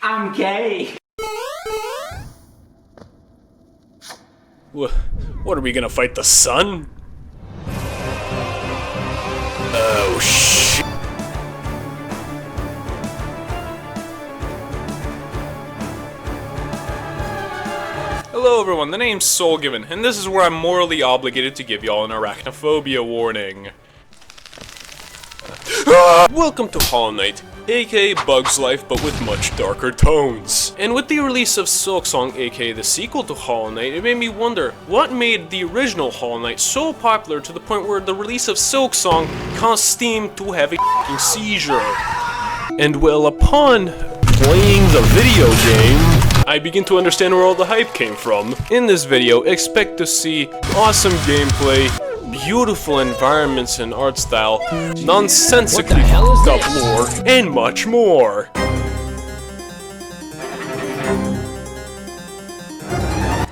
I'm gay. What are we gonna fight, the sun? Oh shit. Hello everyone, the name's Soulgiven, and this is where I'm morally obligated to give y'all an arachnophobia warning. Welcome to Hollow Knight, aka Bug's Life, but with much darker tones. And with the release of Silksong, aka the sequel to Hollow Knight, it made me wonder, what made the original Hollow Knight so popular to the point where the release of Silksong caused Steam to have a f***ing seizure? And well, upon playing the video game, I begin to understand where all the hype came from. In this video, expect to see awesome gameplay, beautiful environments and art style, nonsensically fucked up lore, and much more.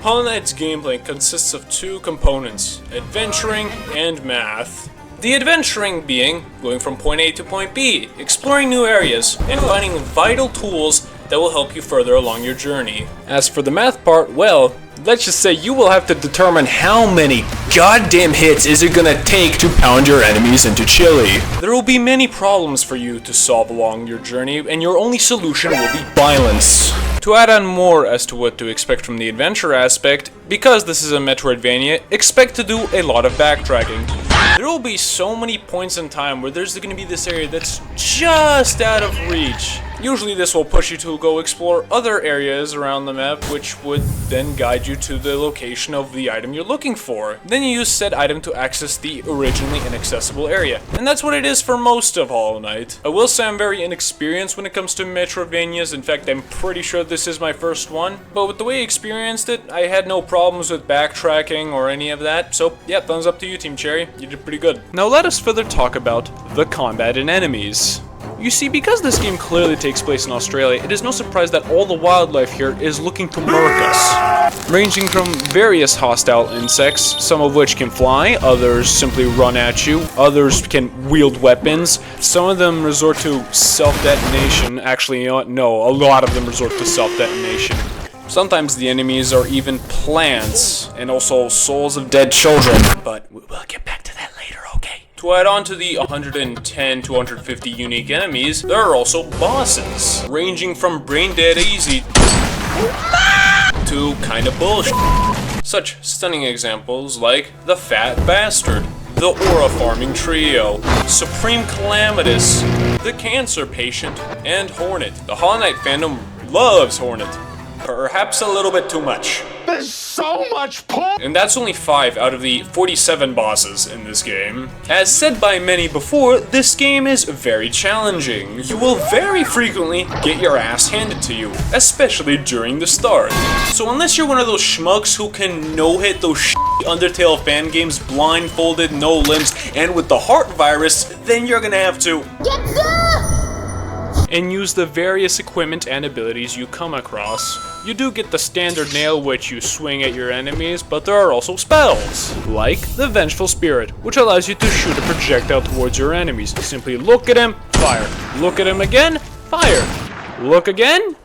Hollow Knight's gameplay consists of two components, adventuring and math. The adventuring being going from point A to point B, exploring new areas, and finding vital tools that will help you further along your journey. As for the math part, well, let's just say you will have to determine how many goddamn hits is it gonna take to pound your enemies into chili. There will be many problems for you to solve along your journey, and your only solution will be violence. To add on more as to what to expect from the adventure aspect, because this is a Metroidvania, expect to do a lot of backtracking. There will be so many points in time where there's going to be this area that's just out of reach. Usually this will push you to go explore other areas around the map, which would then guide you to the location of the item you're looking for. Then you use said item to access the originally inaccessible area. And that's what it is for most of Hollow Knight. I will say I'm very inexperienced when it comes to Metroidvanias. In fact, I'm pretty sure this is my first one. But with the way I experienced it, I had no problems with backtracking or any of that. So yeah, thumbs up to you, Team Cherry. You did pretty good. Now let us further talk about the combat and enemies. You see, because this game clearly takes place in Australia, it is no surprise that all the wildlife here is looking to murk us. Ranging from various hostile insects, some of which can fly, others simply run at you, others can wield weapons, some of them resort to self-detonation. Actually, you know what? No, a lot of them resort to self-detonation. Sometimes the enemies are even plants, and also souls of dead children. But we'll get back to that later, okay? To add on to the 110 to 150 unique enemies, there are also bosses, ranging from brain dead easy to kinda bullshit. Such stunning examples like the Fat Bastard, the Aura Farming Trio, Supreme Calamitous, the Cancer Patient, and Hornet. The Hollow Knight fandom loves Hornet. Perhaps a little bit too much. There's so much point! And that's only 5 out of the 47 bosses in this game. As said by many before, this game is very challenging. You will very frequently get your ass handed to you, especially during the start. So unless you're one of those schmucks who can no-hit those Undertale fan games blindfolded, no limbs, and with the heart virus, then you're gonna have to and use the various equipment and abilities you come across. You do get the standard nail which you swing at your enemies, but there are also spells, like the Vengeful Spirit, which allows you to shoot a projectile towards your enemies. Simply look at him, fire. Look at him again, fire. Look again.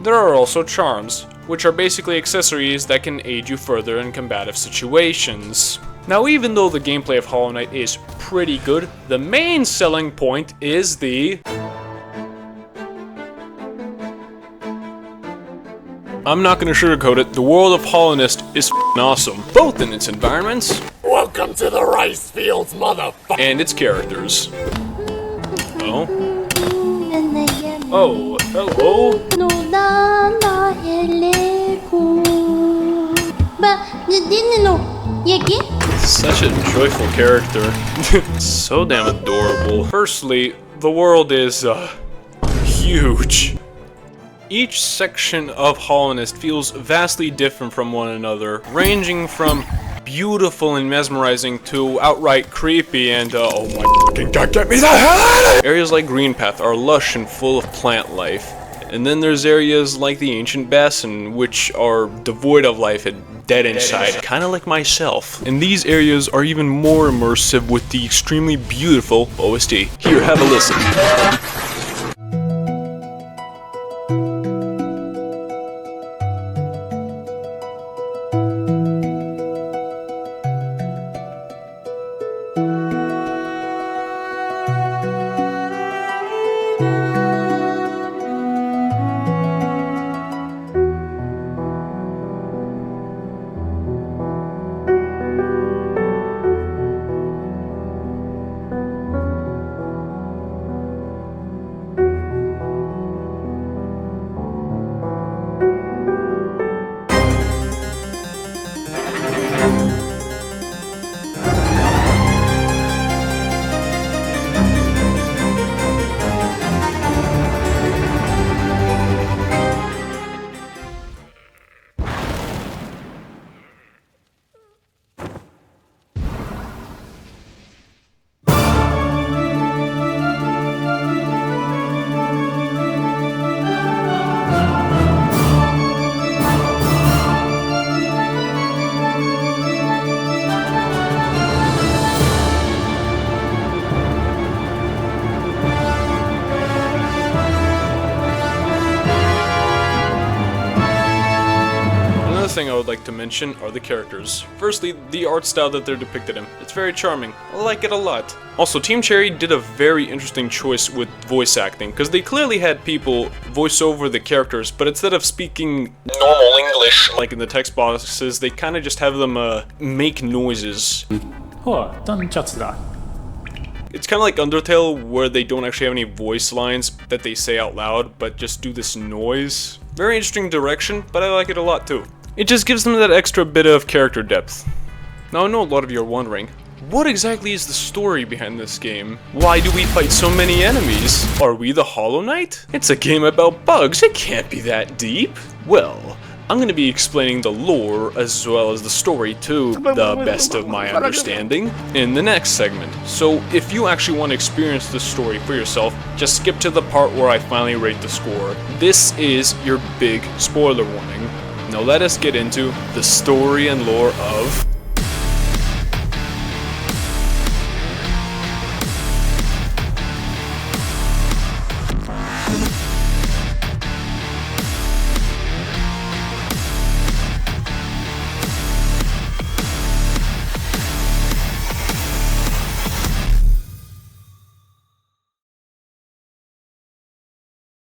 There are also charms, which are basically accessories that can aid you further in combative situations. Now, even though the gameplay of Hollow Knight is pretty good, the main selling point is the I'm not gonna sugarcoat it, the world of Hallownest is f***ing awesome, both in its environments, Welcome to the rice fields, motherfucker! and its characters. Oh? Oh, hello? Such a joyful character. So damn adorable. Firstly, the world is, huge. Each section of Hallownest feels vastly different from one another, ranging from beautiful and mesmerizing to outright creepy and, oh my fucking god, get me the hell out of here! Areas like Greenpath are lush and full of plant life. And then there's areas like the Ancient Basin, which are devoid of life and dead inside, kinda like myself. And these areas are even more immersive with the extremely beautiful OST. Here, have a listen. thing I would like to mention are the characters. Firstly, the art style that they're depicted in. It's very charming. I like it a lot. Also, Team Cherry did a very interesting choice with voice acting, because they clearly had people voice over the characters, but instead of speaking normal English, like in the text boxes, they kind of just have them make noises. It's kind of like Undertale, where they don't actually have any voice lines that they say out loud, but just do this noise. Very interesting direction, but I like it a lot too. It just gives them that extra bit of character depth. Now I know a lot of you are wondering, what exactly is the story behind this game? Why do we fight so many enemies? Are we the Hollow Knight? It's a game about bugs, it can't be that deep. Well, I'm going to be explaining the lore as well as the story to the best of my understanding in the next segment. So if you actually want to experience the story for yourself, just skip to the part where I finally rate the score. This is your big spoiler warning. Now let us get into the story and lore of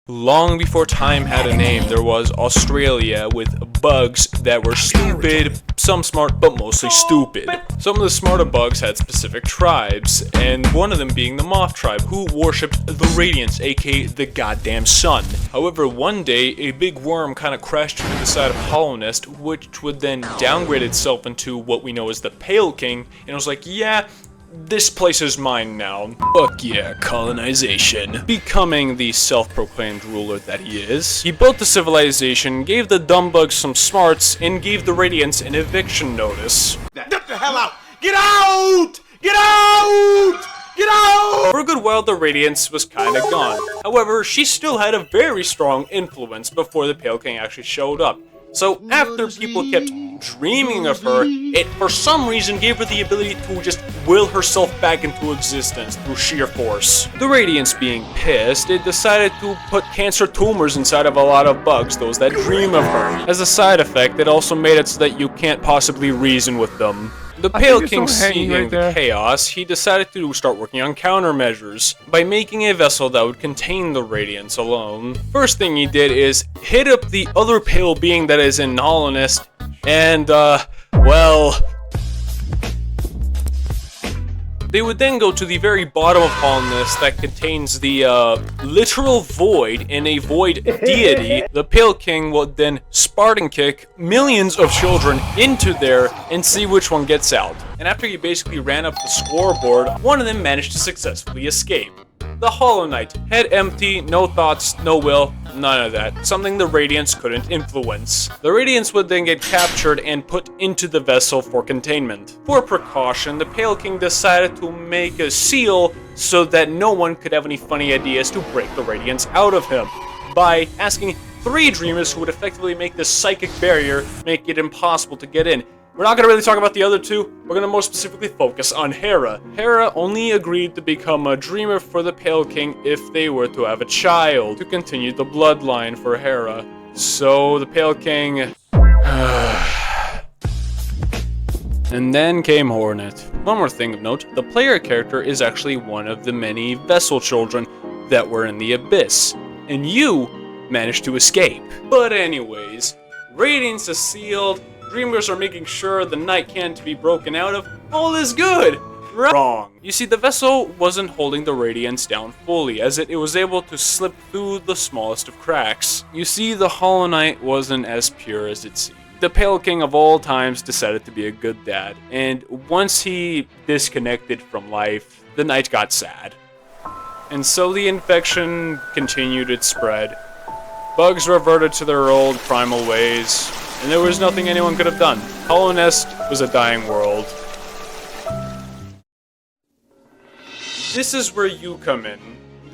long before time had a name, there was Australia with bugs that were stupid, some smart, but mostly stupid. Some of the smarter bugs had specific tribes, and one of them being the Moth tribe, who worshipped the Radiance, aka the goddamn sun. However, one day, a big worm kind of crashed into the side of Hallownest, which would then downgrade itself into what we know as the Pale King, and it was like, yeah, this place is mine now. Fuck yeah, colonization. Becoming the self-proclaimed ruler that he is, he built the civilization, gave the dumb bugs some smarts, and gave the Radiance an eviction notice. Get the hell out! Get out! Get out! Get out! For a good while, the Radiance was kinda gone. However, she still had a very strong influence before the Pale King actually showed up. So after people kept dreaming of her, it for some reason gave her the ability to just will herself back into existence through sheer force. The Radiance being pissed, it decided to put cancer tumors inside of a lot of bugs, those that dream of her. As a side effect, it also made it so that you can't possibly reason with them. The Pale King, seeing the chaos, he decided to start working on countermeasures by making a vessel that would contain the Radiance alone. First thing he did is hit up the other pale being that is in Hallownest, and, well, they would then go to the very bottom of Hallownest that contains the literal void and a void deity. The Pale King would then Spartan kick millions of children into there and see which one gets out. And after he basically ran up the scoreboard, one of them managed to successfully escape. The Hollow Knight, head empty, no thoughts, no will, none of that. Something the Radiance couldn't influence. The Radiance would then get captured and put into the vessel for containment. For precaution, the Pale King decided to make a seal so that no one could have any funny ideas to break the Radiance out of him, by asking 3 dreamers who would effectively make this psychic barrier make it impossible to get in. We're not going to really talk about the other 2, we're going to more specifically focus on Hera. Hera only agreed to become a dreamer for the Pale King if they were to have a child, to continue the bloodline for Hera. So the Pale King... And then came Hornet. One more thing of note, the player character is actually one of the many vessel children that were in the Abyss, and you managed to escape. But anyways, Radiance is sealed, Dreamers are making sure the night can't be broken out of. All is good! Wrong. You see, the vessel wasn't holding the Radiance down fully, as it was able to slip through the smallest of cracks. You see, the Hollow Knight wasn't as pure as it seemed. The Pale King of all times decided to be a good dad, and once he disconnected from life, the Knight got sad. And so the infection continued its spread. Bugs reverted to their old primal ways, and there was nothing anyone could have done. Hallownest was a dying world. This is where you come in.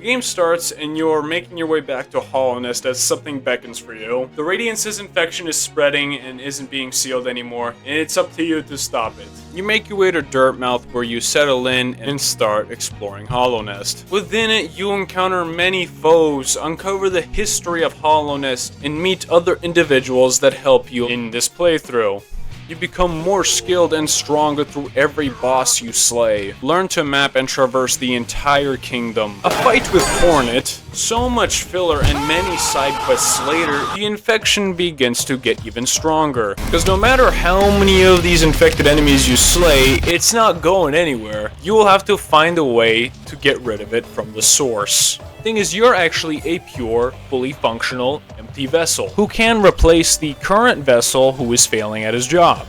The game starts and you're making your way back to Hallownest as something beckons for you. The Radiance's infection is spreading and isn't being sealed anymore, and it's up to you to stop it. You make your way to Dirtmouth where you settle in and start exploring Hallownest. Within it, you encounter many foes, uncover the history of Hallownest, and meet other individuals that help you in this playthrough. You become more skilled and stronger through every boss you slay. Learn to map and traverse the entire kingdom. A fight with Hornet, so much filler and many side quests later, the infection begins to get even stronger. Because no matter how many of these infected enemies you slay, it's not going anywhere. You will have to find a way to get rid of it from the source. Thing is, you're actually a pure, fully functional, empty vessel who can replace the current vessel who is failing at his job.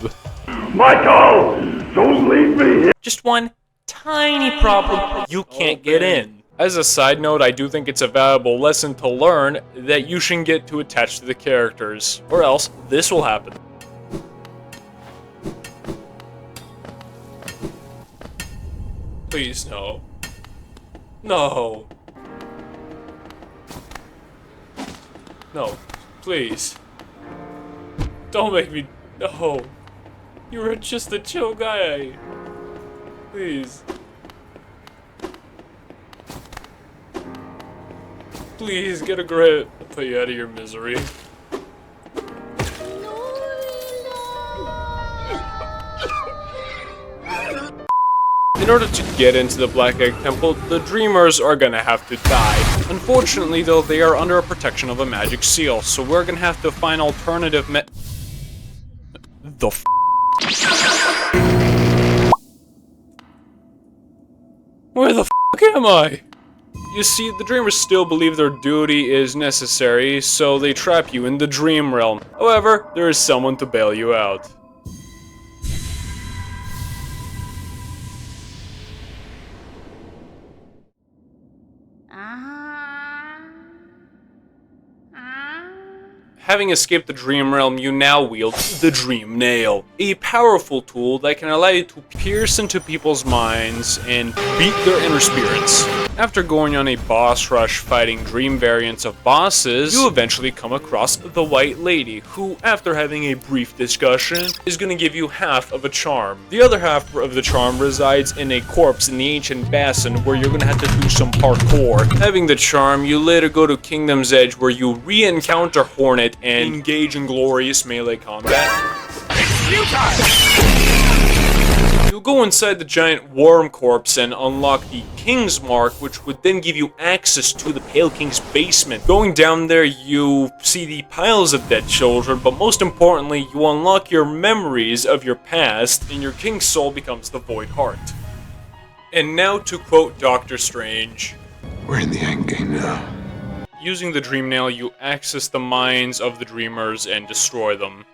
Michael, don't leave me here. Just one tiny problem: you can't get in. As a side note, I do think it's a valuable lesson to learn that you shouldn't get too attached to the characters, or else this will happen. Please, no. No. No, please. Don't make me. No. You were just a chill guy. Please. Please, get a grip. I'll put you out of your misery. In order to get into the Black Egg Temple, the Dreamers are gonna have to die. Unfortunately though, they are under a protection of a magic seal, so we're gonna have to find alternative The f***? Where the f*** am I? You see, the Dreamers still believe their duty is necessary, so they trap you in the Dream Realm. However, there is someone to bail you out. Having escaped the Dream Realm, you now wield the Dream Nail, a powerful tool that can allow you to pierce into people's minds and beat their inner spirits. After going on a boss rush fighting dream variants of bosses, you eventually come across the White Lady, who, after having a brief discussion, is going to give you half of a charm. The other half of the charm resides in a corpse in the ancient basin where you're going to have to do some parkour. Having the charm, you later go to Kingdom's Edge where you re-encounter Hornet and engage in glorious melee combat. You go inside the giant worm corpse and unlock the King's Mark, which would then give you access to the Pale King's basement. Going down there, you see the piles of dead children, but most importantly, you unlock your memories of your past, and your King's soul becomes the Void Heart. And now to quote Doctor Strange. We're in the endgame now. Using the Dream Nail, you access the minds of the Dreamers and destroy them.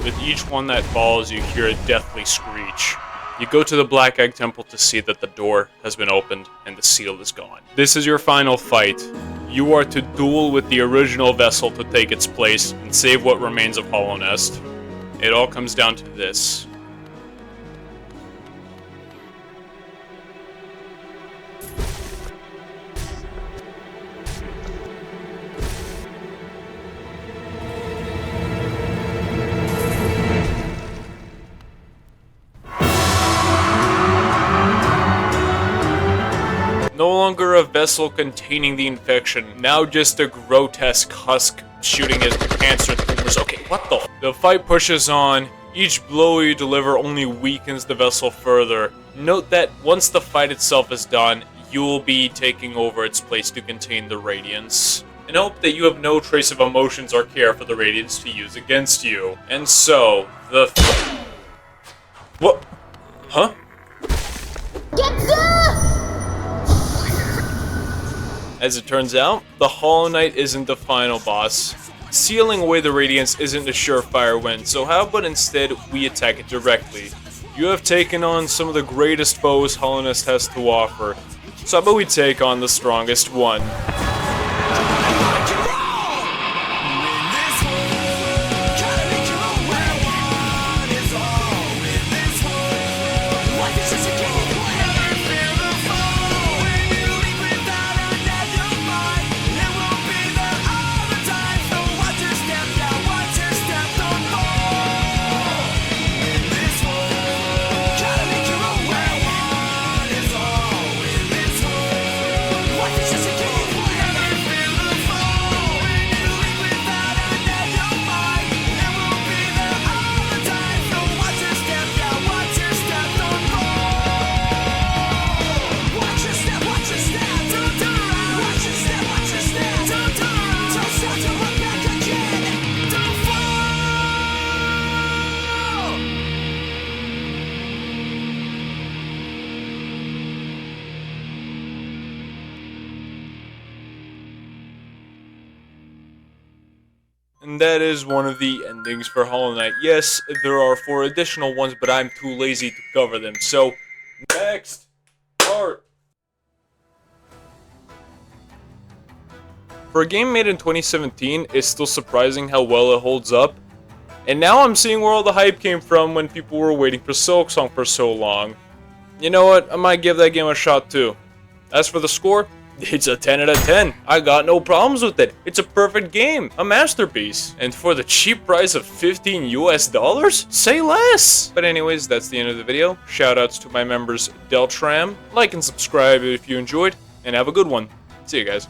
With each one that falls, you hear a deathly screech. You go to the Black Egg Temple to see that the door has been opened and the seal is gone. This is your final fight. You are to duel with the original vessel to take its place and save what remains of Hallownest. It all comes down to this. No longer a vessel containing the infection, now just a grotesque husk shooting at cancer tumors. Okay, what the f? The fight pushes on. Each blow you deliver only weakens the vessel further. Note that once the fight itself is done, you will be taking over its place to contain the Radiance. And hope that you have no trace of emotions or care for the Radiance to use against you. And so, the what? Huh? As it turns out, the Hollow Knight isn't the final boss. Sealing away the Radiance isn't a surefire win, so how about instead we attack it directly? You have taken on some of the greatest foes Hallownest has to offer, so how about we take on the strongest one? And that is one of the endings for Hollow Knight. Yes, there are 4 additional ones, but I'm too lazy to cover them. So, next part. For a game made in 2017, it's still surprising how well it holds up. And now I'm seeing where all the hype came from when people were waiting for Silksong for so long. You know what? I might give that game a shot too. As for the score, it's a 10 out of 10. I got no problems with it. It's a perfect game, a masterpiece. And for the cheap price of $15 US, say less. But anyways, that's the end of the video. Shoutouts to my members Deltram. Like and subscribe if you enjoyed, and have a good one. See you guys.